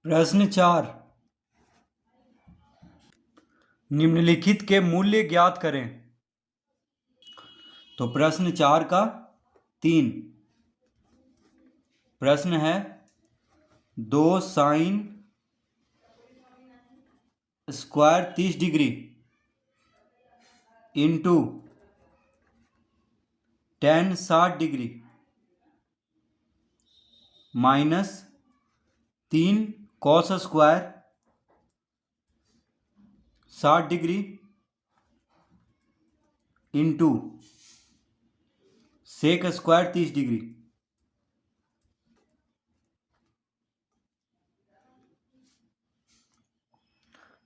प्रश्न 4। निम्नलिखित के मूल्य ज्ञात करें। तो प्रश्न 4 का 3 प्रश्न है 2 sine square 30 degree into 10 60 degree minus 3 cos square 60 degree into sec square 30 degree.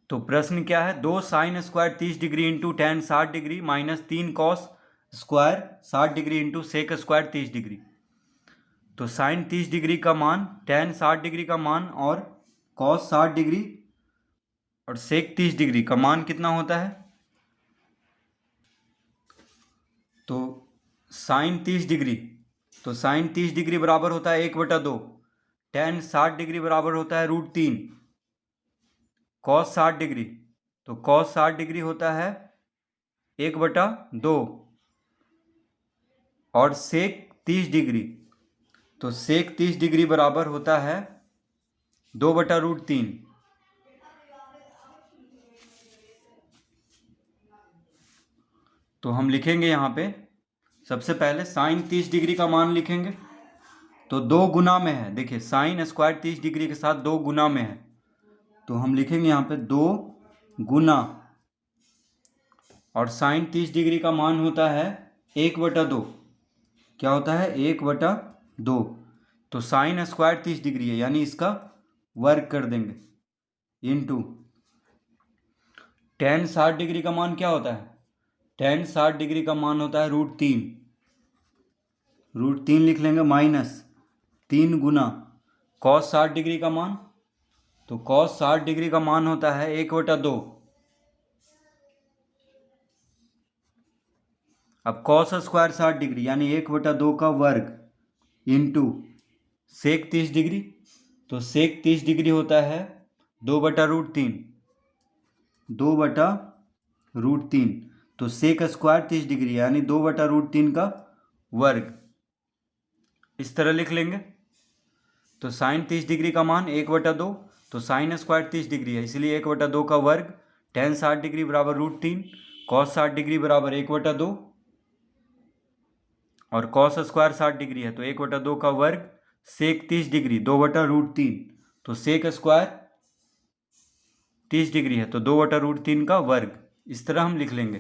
तो प्रश्न क्या है? 2 sine square 30 degree into 10 60 degree minus 3 cos square 60 degree into sec square 30 degree. तो साइन 30 डिग्री का मान, टेन 60 डिग्री का मान और कॉस 60 डिग्री और सेक 30 डिग्री का मान कितना होता है? तो साइन 30 डिग्री, तो साइन 30 डिग्री बराबर होता है 1/2। टेन 60 डिग्री बराबर होता है √3। कॉस 60 डिग्री, तो कॉस 60 डिग्री होता है 1/2 और सेक 30 डिग्री, तो सेक 30 डिग्री बराबर होता है 2/√3। तो हम लिखेंगे यहाँ पे सबसे पहले साइन 30 डिग्री का मान लिखेंगे। तो 2 गुना में है, देखिए साइन स्क्वायर 30 डिग्री के साथ 2 गुना में है, तो हम लिखेंगे यहाँ पे 2 गुना, और साइन 30 डिग्री का मान होता है 1/2। क्या होता है? 1/2। तो साइन स्क्वायर 30 डिग्री है, यानी इसका वर्ग कर देंगे इंटू टेन 60 डिग्री का मान क्या होता है? टेन 60 डिग्री का मान होता है √3। √3 लिख लेंगे माइनस 3 गुना कॉस 60 डिग्री का मान, तो कॉस 60 डिग्री का मान होता है 1/2। अब कॉस स्क्वायर 60 डिग्री यानी 1/2 का वर्ग इंटू सेक 30 डिग्री, तो सेक 30 डिग्री होता है 2/√3। 2/√3, तो सेक स्क्वायर 30 डिग्री यानी 2/√3 का वर्ग, इस तरह लिख लेंगे। तो साइन 30 डिग्री का मान 1/2, तो साइन स्क्वायर 30 डिग्री है इसलिए 1/2 का वर्ग, टेन 60 डिग्री बराबर √3, कॉस 60 डिग्री बराबर 1/2 और कॉस स्क्वायर 60 डिग्री है तो 1/2 का वर्ग, सेक 30 डिग्री 2/√3, तो सेक स्क्वायर 30 डिग्री है तो 2/√3 का वर्ग, इस तरह हम लिख लेंगे।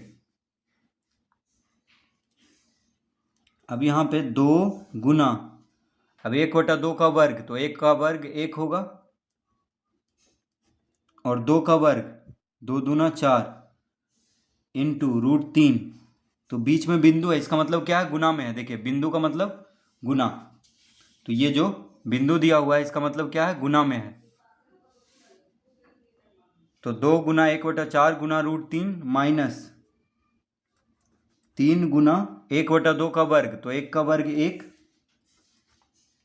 अब यहाँ पे 2 गुना, अब 1/2 का वर्ग, तो 1 का वर्ग 1 होगा और 2 का वर्ग 2 दूना 4 इंटू √3, तो बीच में बिंदु है, इसका मतलब क्या है? गुना में है। देखिए बिंदु का मतलब गुना, तो ये जो बिंदु दिया हुआ है इसका मतलब क्या है? गुना में है। तो 2 गुना 1/4 गुना √3 माइनस 3 गुना 1/2 का वर्ग, तो 1 का वर्ग 1,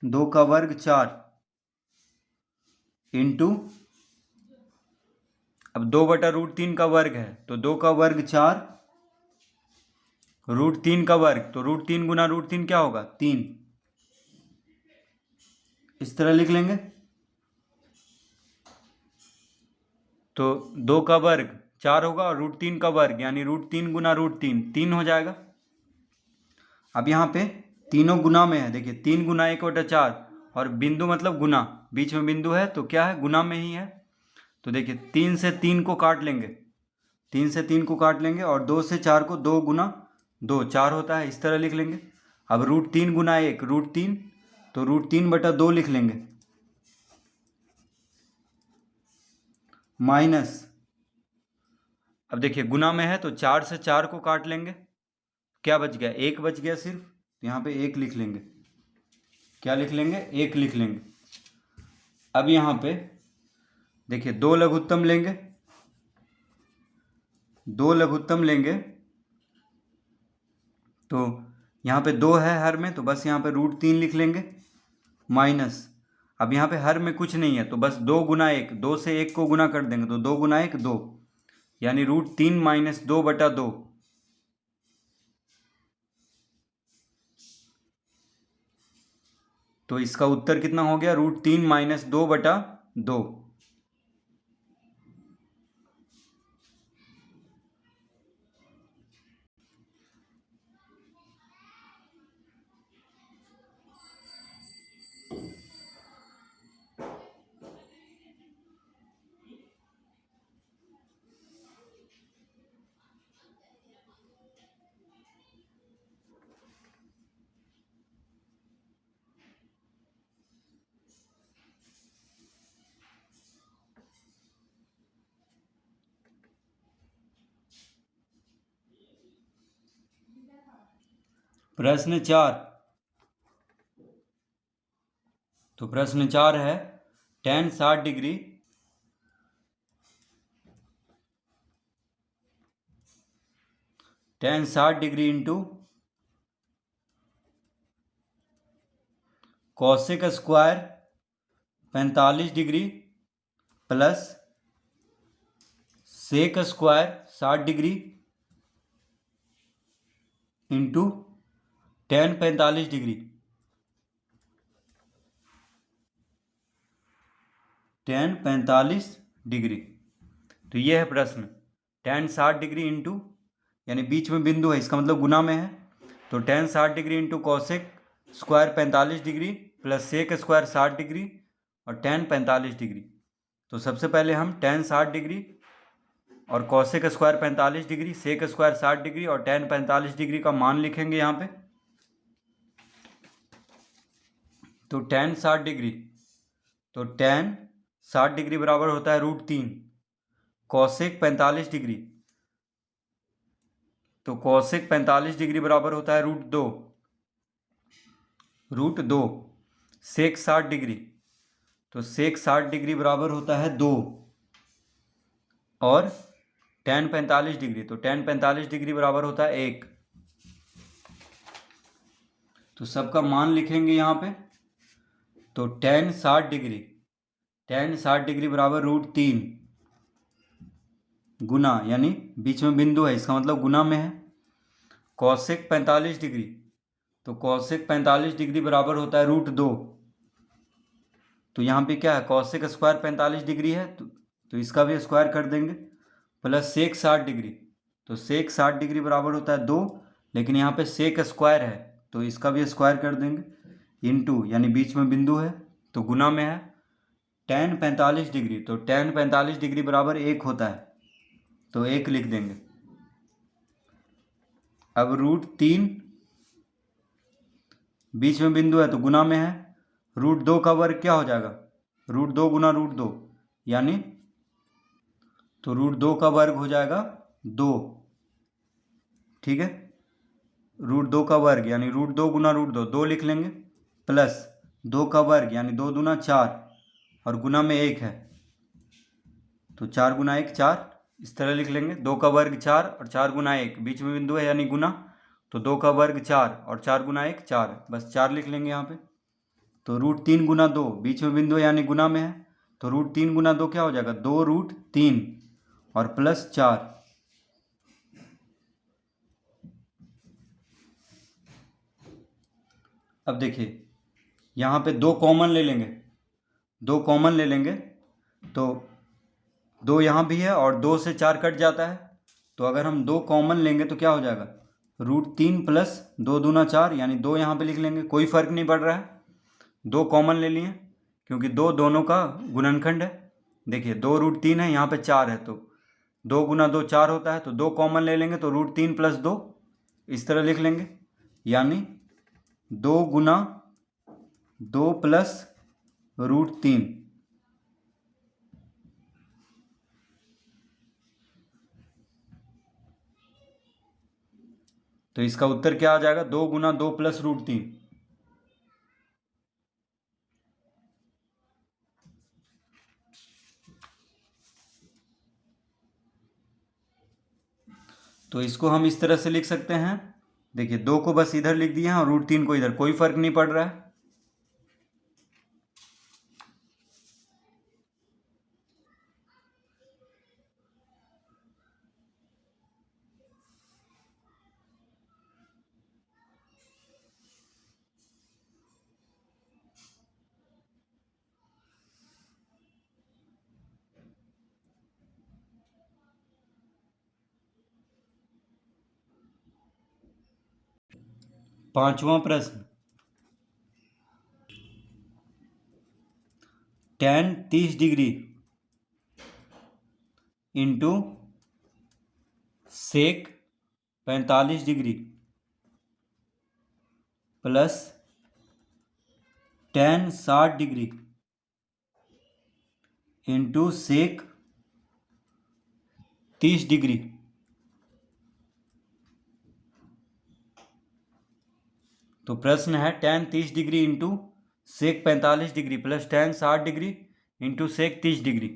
2 का वर्ग 4 इंटू, अब 2/√3 का वर्ग है तो 2 का वर्ग 4, √3 का वर्ग, तो √3 गुना √3 क्या होगा? 3, इस तरह लिख लेंगे। तो 2 का वर्ग 4 होगा और √3 का वर्ग यानी √3 गुना √3 3 हो जाएगा। अब यहाँ पे तीनों गुना में है, देखिए 3 गुना 1/4 और बिंदु मतलब गुना, बीच में बिंदु है तो क्या है? गुना में ही है। तो देखिए 3 से 3 को काट लेंगे, 3 से 3 को काट लेंगे और 2 से 4 को 2 गुना 2 4 होता है, इस तरह लिख लेंगे। अब √3 गुना 1 √3, तो √3/2 लिख लेंगे माइनस, अब देखिए गुना में है तो 4 से 4 को काट लेंगे, क्या बच गया? 1 बच गया सिर्फ, तो यहाँ पे 1 लिख लेंगे। क्या लिख लेंगे? 1 लिख लेंगे। अब यहाँ पे देखिए 2 लघुत्तम लेंगे, 2 लघुत्तम लेंगे, तो यहाँ पे 2 है हर में, तो बस यहाँ पे √3 लिख लेंगे माइनस, अब यहाँ पे हर में कुछ नहीं है तो बस 2 गुना 1, 2 से 1 को गुना कर देंगे तो 2 गुना 1 2, यानी √3 - 2/2। तो इसका उत्तर कितना हो गया? √3 - 2/2। प्रश्न 4। तो प्रश्न 4 है tan 60 degree into cosec square 45 degree plus sec square 60 degree into tan 45 degree. tan 45 degree. तो ये है प्रश्न। tan 60 डिग्री इंटू, यानी बीच में बिंदु है, इसका मतलब गुना में है, तो tan 60 degree into cosec square 45 degree plus sec square 60 degree और tan 45 डिग्री। तो सबसे पहले हम tan 60 डिग्री और cosec square 45 degree, sec square 60 degree और tan 45 डिग्री का मान लिखेंगे यहाँ पे। तो tan 60 डिग्री, तो tan 60 डिग्री बराबर होता है √3। कॉसेक 45 डिग्री, तो कॉसेक 45 डिग्री बराबर होता है √2। सेक 60 डिग्री, तो सेक 60 डिग्री बराबर होता है 2। और tan 45 डिग्री, तो tan 45 डिग्री बराबर होता है 1। तो सबका मान लिखेंगे यहाँ पे। तो tan 60 डिग्री बराबर √3 गुना, यानी बीच में बिंदु है, इसका मतलब गुना में है, कॉसेक 45 डिग्री, तो कॉसेक 45 डिग्री बराबर होता है √2। तो यहाँ पे क्या है, कॉसेक स्क्वायर 45 डिग्री है, तो इसका भी स्क्वायर कर देंगे, प्लस सेक 60 डिग्री, तो सेक 60 डिग्री बराबर होता है 2, लेकिन यहाँ पे सेक स्क्वायर है तो इसका भी स्क्वायर कर देंगे, इंटू, यानी बीच में बिंदु है तो गुना में है, tan 45 डिग्री, तो tan 45 डिग्री बराबर 1 होता है, तो 1 लिख देंगे। अब √3 बीच में बिंदु है तो गुना में है, √2 का वर्ग क्या हो जाएगा, √2 गुना √2, यानी तो √2 का वर्ग हो जाएगा 2। ठीक है, √2 का वर्ग यानी √2 गुना √2, 2 लिख लेंगे, प्लस 2 का वर्ग यानी 2 दूना 4 और गुना में 1 है, तो 4 गुना 1 4, इस तरह लिख लेंगे। 2 का वर्ग 4 और 4 गुना 1, बीच में बिंदु है यानी गुना, तो 2 का वर्ग 4 और 4 गुना 1 4, बस 4 लिख लेंगे यहाँ पे। तो √3 गुना 2, बीच में बिंदु है यानी गुना में है, तो √3 गुना 2 क्या हो जाएगा, 2√3 और प्लस 4। अब देखिए यहाँ पे 2 कॉमन ले लेंगे, 2 कॉमन ले लेंगे तो 2 यहाँ भी है और 2 से 4 कट जाता है, तो अगर हम 2 कॉमन लेंगे तो क्या हो जाएगा, √3 प्लस 2 दूना 4, यानी 2 यहाँ पे लिख लेंगे, कोई फर्क नहीं पड़ रहा है, 2 कॉमन ले लिए क्योंकि 2 दोनों का गुणनखंड है। देखिए 2 √3 है, यहाँ पे 4 है, तो 2 गुना 2 4 होता है, तो 2 कॉमन ले लेंगे तो √3 प्लस 2 इस तरह लिख लेंगे, यानी 2 गुना 2 प्लस √3। तो इसका उत्तर क्या आ जाएगा, 2 गुना 2 प्लस √3। तो इसको हम इस तरह से लिख सकते हैं, देखिए 2 को बस इधर लिख दिए हैं और √3 को इधर, कोई फर्क नहीं पड़ रहा है। पांचवा प्रश्न, tan 30 degree into sec 45 degree plus tan 60 degree into sec 30 degree. तो प्रश्न है tan 30 degree into sec 45 degree plus tan 60 degree into sec 30 degree.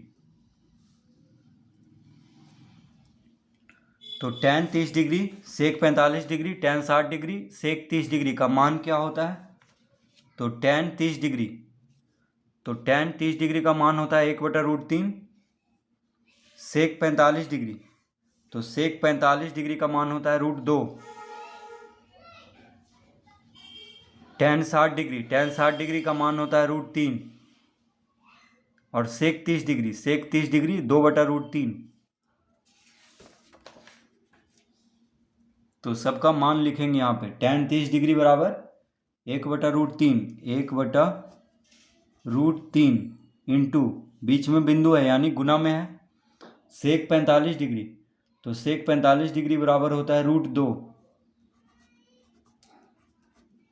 तो tan 30 degree sec 45 degree tan 60 degree sec 30 degree का मान क्या होता है? तो tan 30 डिग्री, तो tan 30 डिग्री का मान होता है 1/√3 सेक 45 डिग्री, तो सेक 45 डिग्री का मान होता है √2। tan 60 डिग्री, tan 60 डिग्री का मान होता है √3 और सेक 30 डिग्री, सेक 30 डिग्री 2/√3। तो सबका मान लिखेंगे यहाँ पे। tan 30 डिग्री बराबर 1/√3, 1/√3 इंटू बीच में बिंदु है यानी गुना में है सेक 45 डिग्री, तो सेक 45 डिग्री बराबर होता है √2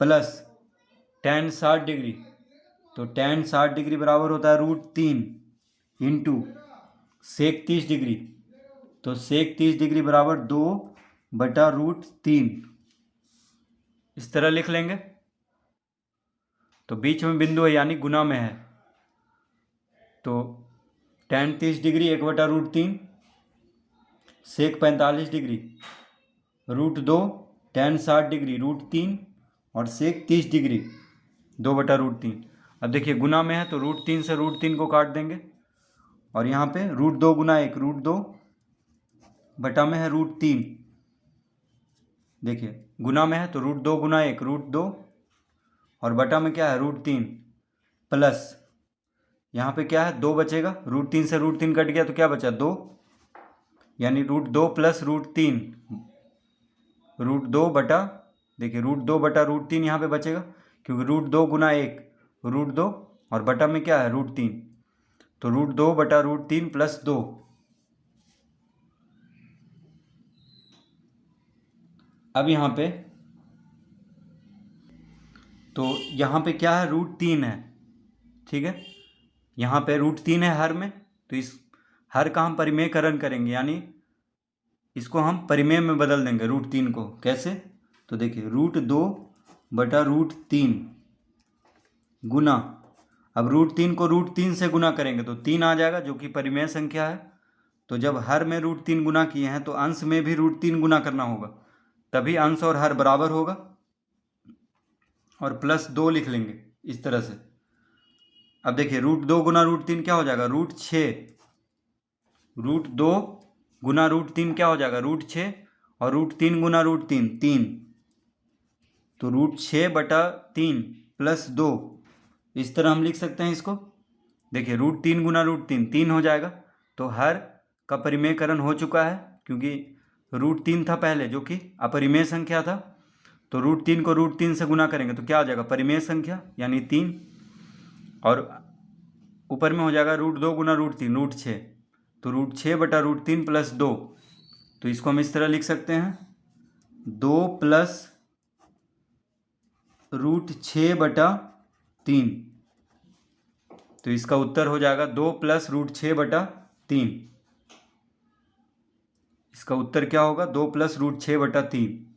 प्लस tan 60 डिग्री, तो tan 60 डिग्री बराबर होता है √3 इंटू सेक 30 डिग्री, तो सेक 30 डिग्री बराबर 2/√3। इस तरह लिख लेंगे। तो बीच में बिंदु है यानी गुना में है, तो tan 30 डिग्री 1/√3 सेक 45 डिग्री √2 tan 60 डिग्री √3 और सेक 30 डिग्री 2/√3। अब देखिए गुना में है तो √3 से √3 को काट देंगे और यहाँ पे √2 गुना 1 √2 बटा में है √3। देखिए गुना में है तो √2 गुना 1 √2 और बटा में क्या है √3 प्लस यहाँ पे क्या है 2 बचेगा, √3 से √3 कट गया तो क्या बचा 2, यानी √2 प्लस √3, √2 बटा, देखिए √2 बटा √3 यहाँ पे बचेगा क्योंकि √2 गुना 1 √2 और बटा में क्या है √3, तो √2 बटा √3 प्लस 2। अब यहाँ पे तो यहाँ पे क्या है √3 है, ठीक है, यहाँ पे √3 है हर में, तो इस हर का हम परिमेयकरण करेंगे यानी इसको हम परिमेय में बदल देंगे √3 को। कैसे? तो देखिए √2 बटा √3 गुना, अब √3 को √3 से गुना करेंगे तो 3 आ जाएगा जो कि परिमेय संख्या है। तो जब हर में √3 गुना किए हैं तो अंश में भी √3 गुना करना होगा, तभी अंश और हर बराबर होगा और प्लस 2 लिख लेंगे इस तरह से। अब देखिए √2 गुना √3 क्या हो जाएगा √6, √2 गुना √3 क्या हो जाएगा √6 और √3 गुना √3 3, तो √6 बटा 3 प्लस 2, इस तरह हम लिख सकते हैं इसको। देखिए √3 गुना √3 3 हो जाएगा, तो हर का परिमेयकरण हो चुका है क्योंकि √3 था पहले जो कि अपरिमेय संख्या था, तो √3 को √3 से गुना करेंगे तो क्या आ जाएगा परिमेय संख्या यानी 3, और ऊपर में हो जाएगा √2 गुना √3 √6, तो √6 बटा √3 प्लस 2, तो इसको हम इस तरह लिख सकते हैं 2 प्लस √6 बटा 3, तो इसका उत्तर हो जाएगा 2 प्लस √6 बटा 3। इसका उत्तर क्या होगा 2 प्लस √6 बटा 3।